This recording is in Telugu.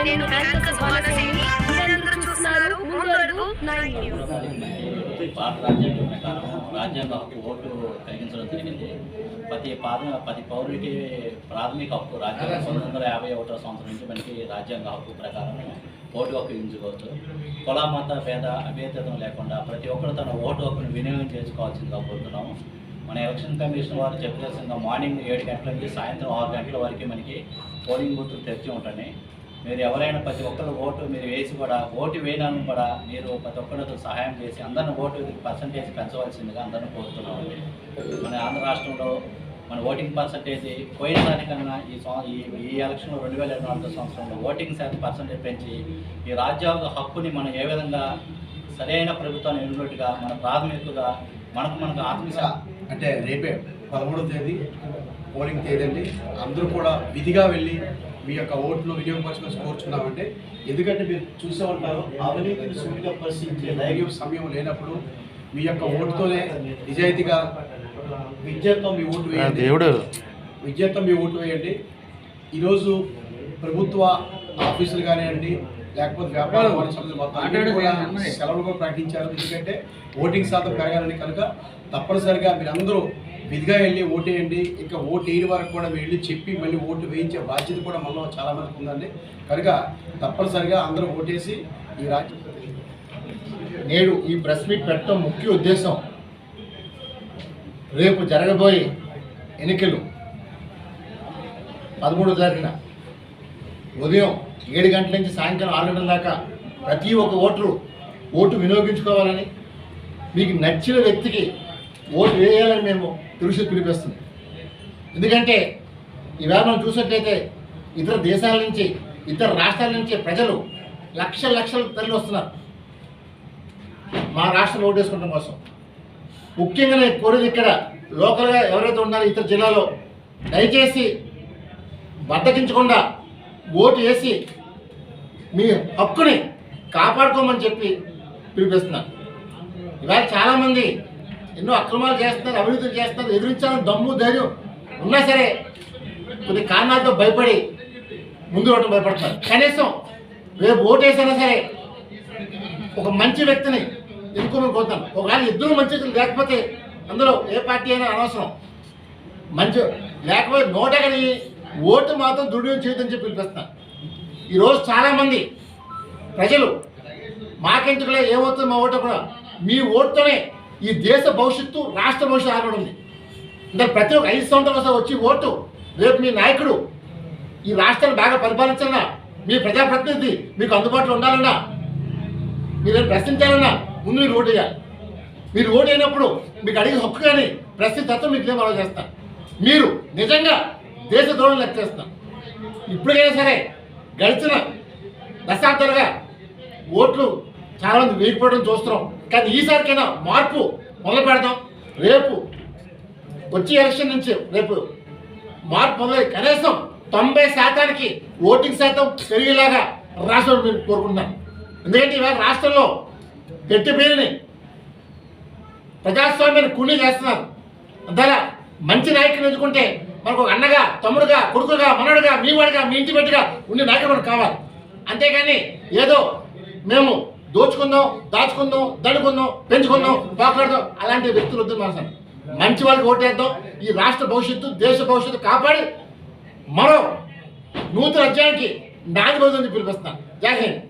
నేను యాంకర్ సువర్ణసేని. మీరందరూ చూస్తున్నారు ముందు అడుగు 9 న్యూస్. భారత రాజ్యాంగం ప్రకారం రాజ్యాంగ హక్కు ఓటు కలిగించడం జరిగింది. ప్రతి పౌరుడికి ప్రాథమిక హక్కు రాజ్యాంగం 1951వ సంవత్సరం నుంచి మనకి రాజ్యాంగ హక్కు ప్రకారం ఓటు హక్కు ఎంచుకోవచ్చు. కుల మత భేద అభేదం లేకుండా ప్రతి ఒక్కరు తన ఓటు హక్కును వినియోగం చేసుకోవాల్సిందిగా కోరుతున్నాము. మన ఎలక్షన్ కమిషన్ వారు చెప్పాల్సిందిగా మార్నింగ్ 7 గంటల నుంచి సాయంత్రం 6 గంటల వరకు మనకి పోలింగ్ బూతులు తెరిచి ఉంటాయి. మీరు ఎవరైనా ప్రతి ఒక్కరు ఓటు మీరు వేసి కూడా ఓటు వేయడానికి కూడా మీరు ప్రతి ఒక్కరితో సహాయం చేసి అందరిని ఓటు పర్సంటేజ్ పెంచవలసిందిగా అందరిని కోరుతున్నామండి. మన ఆంధ్ర రాష్ట్రంలో మన ఓటింగ్ పర్సంటేజ్ పోయినసారి కన్నా ఈ ఎలక్షన్లో 2024 సంవత్సరంలో ఓటింగ్ శాతం పర్సంటేజ్ పెంచి ఈ రాజ్యాంగ హక్కుని మనం ఏ విధంగా సరైన ప్రభుత్వాన్ని ఎన్నున్నట్టుగా మన ప్రాథమికంగా మనకు ఆత్మీయ అంటే రేపే 13వ తేదీ పోలింగ్ తేదీ అండి. అందరూ కూడా విధిగా వెళ్ళి మీ యొక్క ఓట్లు వినియోగపరచుకొని కోరుచున్నామంటే, ఎందుకంటే మీరు చూసే ఉంటారు అవినీతిని సూటిగా పరిశీలించే దైవ సమయం లేనప్పుడు మీ యొక్క ఓటుతోనే నిజాయితీగా విద్యతో మీ ఓటు వేయండి. ఈరోజు ప్రభుత్వ ఆఫీసులు కానివ్వండి, లేకపోతే వ్యాపార సంస్థలు మొత్తం కూడా సెలవులు కూడా ప్రకటించారు. ఎందుకంటే ఓటింగ్ శాతం పెరగాలని కనుక తప్పనిసరిగా మీరందరూ విధిగా వెళ్ళి ఓటేయండి. ఇంకా ఓటు వేయని వరకు కూడా మీరు వెళ్ళి చెప్పి మళ్ళీ ఓటు వేయించే బాధ్యత కూడా మనలో చాలామందికి ఉందండి. కనుక తప్పనిసరిగా అందరూ ఓటేసి ఈ రాజ్యం. నేడు ఈ ప్రెస్ మీట్ పెట్టడం ముఖ్య ఉద్దేశం, రేపు జరగబోయే ఎన్నికలు 13వ తారీఖున ఉదయం 7 గంటల నుంచి సాయంకాలం 6 గంటల దాకా ప్రతి ఒక్క ఓటు వినియోగించుకోవాలని, మీకు నచ్చిన వ్యక్తికి ఓటు వేయాలని మేము పిలిపిస్తుంది. ఎందుకంటే ఈవేళ మనం చూసినట్లయితే ఇతర దేశాల నుంచి, ఇతర రాష్ట్రాల నుంచి ప్రజలు లక్షలు తరలి వస్తున్నారు మా రాష్ట్రంలో ఓటు వేసుకోవడం కోసం. ముఖ్యంగా నేను కోరేది, ఇక్కడ లోకల్గా ఎవరైతే ఉన్నారో ఇతర జిల్లాలో దయచేసి బద్దకించకుండా ఓటు వేసి మీ హక్కుని కాపాడుకోమని చెప్పి పిలిపిస్తున్నారు. ఇవాళ చాలామంది ఎన్నో అక్రమాలు చేస్తున్నారు, అవినీతులు చేస్తున్నారు. ఎదిరించాలని దమ్ము ధైర్యం ఉన్నా సరే కొన్ని కారణాలతో భయపడి ముందు రావడం భయపడుతున్నారు. కనీసం రేపు ఓటు వేసైనా సరే ఒక మంచి వ్యక్తిని ఎన్నుకోమని కోరుతాను. ఒకవేళ ఇద్దరు మంచి వ్యక్తులు లేకపోతే అందులో ఏ పార్టీ అయినా అనవసరం, మంచి లేకపోతే నోటగని ఓటు మాత్రం దుర్వినియోగం చేయదని చెప్పి పిలిపిస్తున్నాను. ఈరోజు చాలామంది ప్రజలు మాకెందుకులే ఏమవుతుంది మా ఓటు కూడా, మీ ఓటుతోనే ఈ దేశ భవిష్యత్తు, రాష్ట్ర భవిష్యత్తు ఆగడం ఉంది. అంటే ప్రతి ఒక్క 5 సంవత్సరాలు వచ్చి ఓటు, రేపు మీ నాయకుడు ఈ రాష్ట్రాన్ని బాగా పరిపాలించాలన్నా, మీ ప్రజాప్రతినిధి మీకు అందుబాటులో ఉండాలన్నా, మీరేం ప్రశ్నించాలన్నా ముందు మీరు ఓటు వేయాలి. మీరు ఓటు అయినప్పుడు మీకు అడిగే హక్కు కానీ ప్రశ్న తత్వం మీకు ఏం అలవాటు చేస్తాను. మీరు నిజంగా దేశ ద్రోహం లెక్క చేస్తాం. ఇప్పటికైనా సరే గడిచిన దశాబ్దాలుగా ఓట్లు చాలామంది వేగిపోవడం చూస్తున్నాం. కానీ ఈసారికైనా మార్పు మొదలు పెడదాం. రేపు వచ్చే ఎలక్షన్ నుంచి రేపు మార్పు మొదలై కనీసం 90% ఓటింగ్ శాతం పెరిగేలాగా రాష్ట్రం మీరు కోరుకుంటున్నాను. ఎందుకంటే ఇవాళ రాష్ట్రంలో పెట్టి పేరుని ప్రజాస్వామ్యాన్ని కూలీ చేస్తున్నారు. అందువల్ల మంచి నాయకులు ఎంచుకుంటే మనకు ఒక అన్నగా, తమ్ముడుగా, కొడుకుగా, మనవడుగా, మీ వాడిగా, మీ ఇంటి పెట్టిగా ఉండే నాయకులు మనకు కావాలి. అంతేగాని ఏదో మేము దోచుకుందాం, దాచుకుందాం, దండుకుందాం, పెంచుకుందాం, పాకులాడదాం అలాంటి వ్యక్తులు వద్దు. మనసు మంచి వాళ్ళకి ఓటేద్దాం. ఈ రాష్ట్ర భవిష్యత్తు, దేశ భవిష్యత్తు కాపాడి మరో నూతన అధ్యాయానికి నాది రోజు పిలిపిస్తాను. జై హింద్.